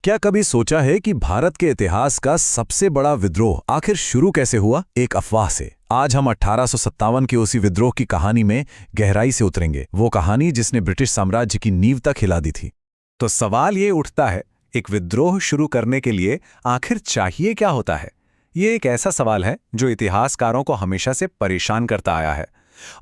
क्या कभी सोचा है कि भारत के इतिहास का सबसे बड़ा विद्रोह आखिर शुरू कैसे हुआ? एक अफवाह से। आज हम 1857 के उसी विद्रोह की कहानी में गहराई से उतरेंगे, वो कहानी जिसने ब्रिटिश साम्राज्य की नींव तक हिला दी थी। तो सवाल ये उठता है, एक विद्रोह शुरू करने के लिए आखिर चाहिए क्या होता है? ये एक ऐसा सवाल है जो इतिहासकारों को हमेशा से परेशान करता आया है।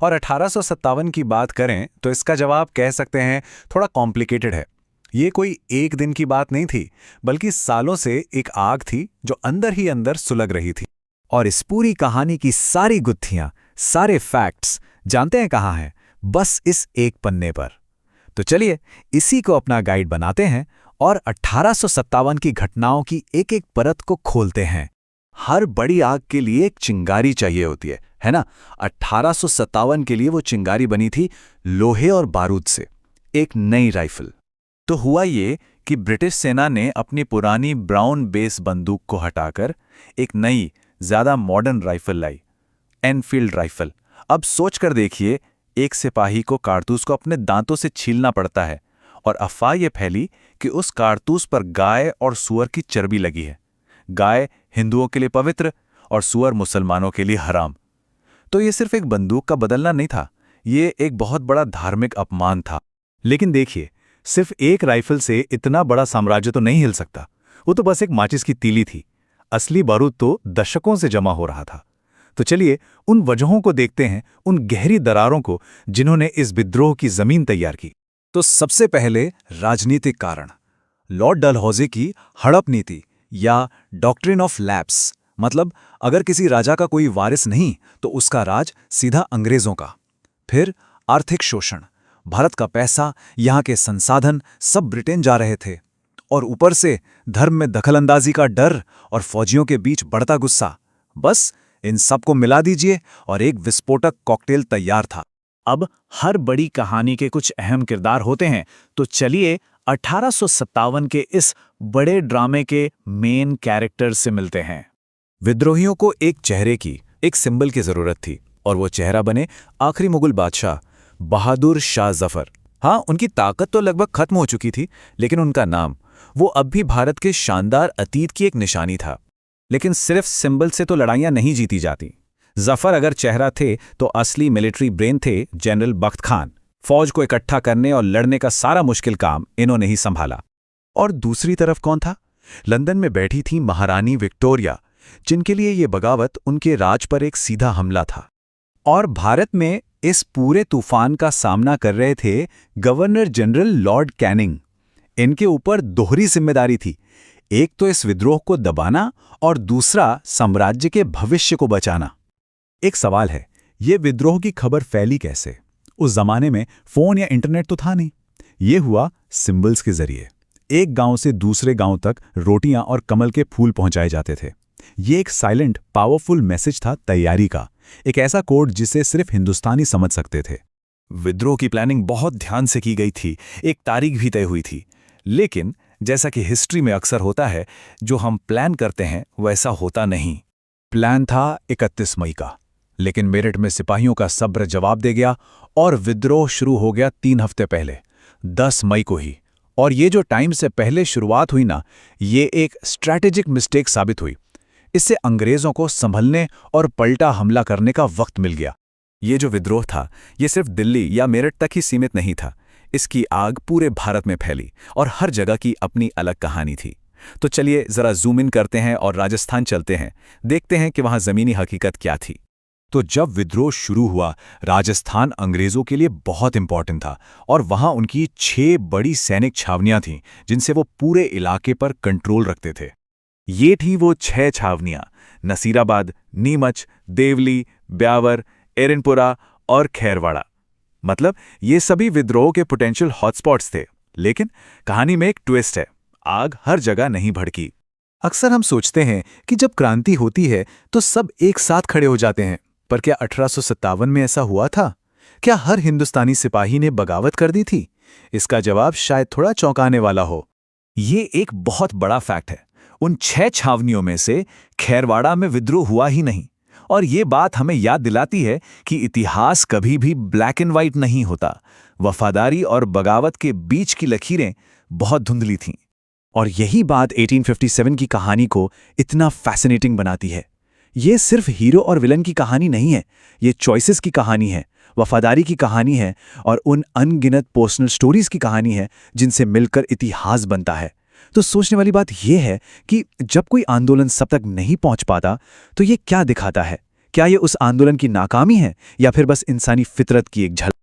और 1857 की बात करें तो इसका जवाब कह सकते हैं थोड़ा कॉम्प्लिकेटेड है। ये कोई एक दिन की बात नहीं थी, बल्कि सालों से एक आग थी जो अंदर ही अंदर सुलग रही थी। और इस पूरी कहानी की सारी गुत्थियां, सारे फैक्ट्स जानते हैं कहाँ हैं? बस इस एक पन्ने पर। तो चलिए इसी को अपना गाइड बनाते हैं और 1857 की घटनाओं की एक एक परत को खोलते हैं। हर बड़ी आग के लिए एक चिंगारी चाहिए होती है ना? 1857 के लिए वो चिंगारी बनी थी लोहे और बारूद से, एक नई राइफल। तो हुआ ये कि ब्रिटिश सेना ने अपनी पुरानी ब्राउन बेस बंदूक को हटाकर एक नई, ज्यादा मॉडर्न राइफल लाई, एनफील्ड राइफल। अब सोचकर देखिए, एक सिपाही को कारतूस को अपने दांतों से छीलना पड़ता है, और अफवाह ये फैली कि उस कारतूस पर गाय और सूअर की चर्बी लगी है। गाय हिंदुओं के लिए पवित्र और सूअर मुसलमानों के लिए हराम। तो ये सिर्फ एक बंदूक का बदलना नहीं था, ये एक बहुत बड़ा धार्मिक अपमान था। लेकिन देखिए, सिर्फ एक राइफल से इतना बड़ा साम्राज्य तो नहीं हिल सकता। वो तो बस एक माचिस की तीली थी। असली बारूद तो दशकों से जमा हो रहा था। तो चलिए उन वजहों को देखते हैं, उन गहरी दरारों को जिन्होंने इस विद्रोह की जमीन तैयार की। तो सबसे पहले राजनीतिक कारण, लॉर्ड डलहौजी की हड़प नीति या डॉक्ट्रिन ऑफ लैप्स। मतलब अगर किसी राजा का कोई वारिस नहीं तो उसका राज सीधा अंग्रेजों का। फिर आर्थिक शोषण, भारत का पैसा, यहाँ के संसाधन सब ब्रिटेन जा रहे थे। और ऊपर से धर्म में दखलंदाजी का डर और फौजियों के बीच बढ़ता गुस्सा। बस इन सब को मिला दीजिए और एक विस्फोटक कॉकटेल तैयार था। अब हर बड़ी कहानी के कुछ अहम किरदार होते हैं, तो चलिए 1857 के इस बड़े ड्रामे के मेन कैरेक्टर से मिलते हैं। विद्रोहियों को एक चेहरे की, एक सिंबल की जरूरत थी, और वो चेहरा बने आखिरी मुगल बादशाह बहादुर शाह जफर। हाँ, उनकी ताकत तो लगभग खत्म हो चुकी थी, लेकिन उनका नाम, वो अब भी भारत के शानदार अतीत की एक निशानी था। लेकिन सिर्फ सिंबल से तो लड़ाइयां नहीं जीती जाती। जफर अगर चेहरा थे तो असली मिलिट्री ब्रेन थे जनरल बख्त खान। फौज को इकट्ठा करने और लड़ने का सारा मुश्किल काम इन्होंने ही संभाला। और दूसरी तरफ कौन था? लंदन में बैठी थी महारानी विक्टोरिया, जिनके लिए ये बगावत उनके राज पर एक सीधा हमला था। और भारत में इस पूरे तूफान का सामना कर रहे थे गवर्नर जनरल लॉर्ड कैनिंग। इनके ऊपर दोहरी जिम्मेदारी थी, एक तो इस विद्रोह को दबाना और दूसरा साम्राज्य के भविष्य को बचाना। एक सवाल है, ये विद्रोह की खबर फैली कैसे? उस जमाने में फोन या इंटरनेट तो था नहीं। ये हुआ सिंबल्स के जरिए। एक गांव से दूसरे गांव तक रोटियां और कमल के फूल पहुंचाए जाते थे। ये एक साइलेंट पावरफुल मैसेज था तैयारी का, एक ऐसा कोड जिसे सिर्फ हिंदुस्तानी समझ सकते थे। विद्रोह की प्लानिंग बहुत ध्यान से की गई थी, एक तारीख भी तय हुई थी। लेकिन जैसा कि हिस्ट्री में अक्सर होता है, जो हम प्लान करते हैं वैसा होता नहीं। प्लान था 31 मई का, लेकिन मेरठ में सिपाहियों का सब्र जवाब दे गया और विद्रोह शुरू हो गया 3 हफ्ते पहले, 10 मई को ही। और ये जो टाइम से पहले शुरुआत हुई ना, ये एक स्ट्रैटेजिक मिस्टेक साबित हुई। इससे अंग्रेजों को संभलने और पलटा हमला करने का वक्त मिल गया। ये जो विद्रोह था, ये सिर्फ दिल्ली या मेरठ तक ही सीमित नहीं था। इसकी आग पूरे भारत में फैली और हर जगह की अपनी अलग कहानी थी। तो चलिए जरा जूम इन करते हैं और राजस्थान चलते हैं, देखते हैं कि वहां जमीनी हकीकत क्या थी। तो जब विद्रोह शुरू हुआ, राजस्थान अंग्रेजों के लिए बहुत इंपॉर्टेंट था और वहां उनकी 6 बड़ी सैनिक छावनियां थीं, जिनसे वो पूरे इलाके पर कंट्रोल रखते थे। ये थी वो 6 छावनियां, नसीराबाद, नीमच, देवली, ब्यावर, एरनपुरा और खैरवाड़ा। मतलब ये सभी विद्रोह के पोटेंशियल हॉटस्पॉट्स थे। लेकिन कहानी में एक ट्विस्ट है, आग हर जगह नहीं भड़की। अक्सर हम सोचते हैं कि जब क्रांति होती है तो सब एक साथ खड़े हो जाते हैं, पर क्या 1857 में ऐसा हुआ था? क्या हर हिंदुस्तानी सिपाही ने बगावत कर दी थी? इसका जवाब शायद थोड़ा चौंकाने वाला हो। ये एक बहुत बड़ा फैक्ट है। उन 6 छावनियों में से खैरवाड़ा में विद्रोह हुआ ही नहीं। और ये बात हमें याद दिलाती है कि इतिहास कभी भी ब्लैक एंड व्हाइट नहीं होता। वफादारी और बगावत के बीच की लकीरें बहुत धुंधली थीं। और यही बात 1857 की कहानी को इतना फैसिनेटिंग बनाती है। ये सिर्फ हीरो और विलन की कहानी नहीं है, ये चॉइसेस की कहानी है, वफादारी की कहानी है और उन अनगिनत पर्सनल स्टोरीज की कहानी है जिनसे मिलकर इतिहास बनता है। तो सोचने वाली बात यह है कि जब कोई आंदोलन सब तक नहीं पहुंच पाता तो ये क्या दिखाता है? क्या ये उस आंदोलन की नाकामी है या फिर बस इंसानी फितरत की एक झलक?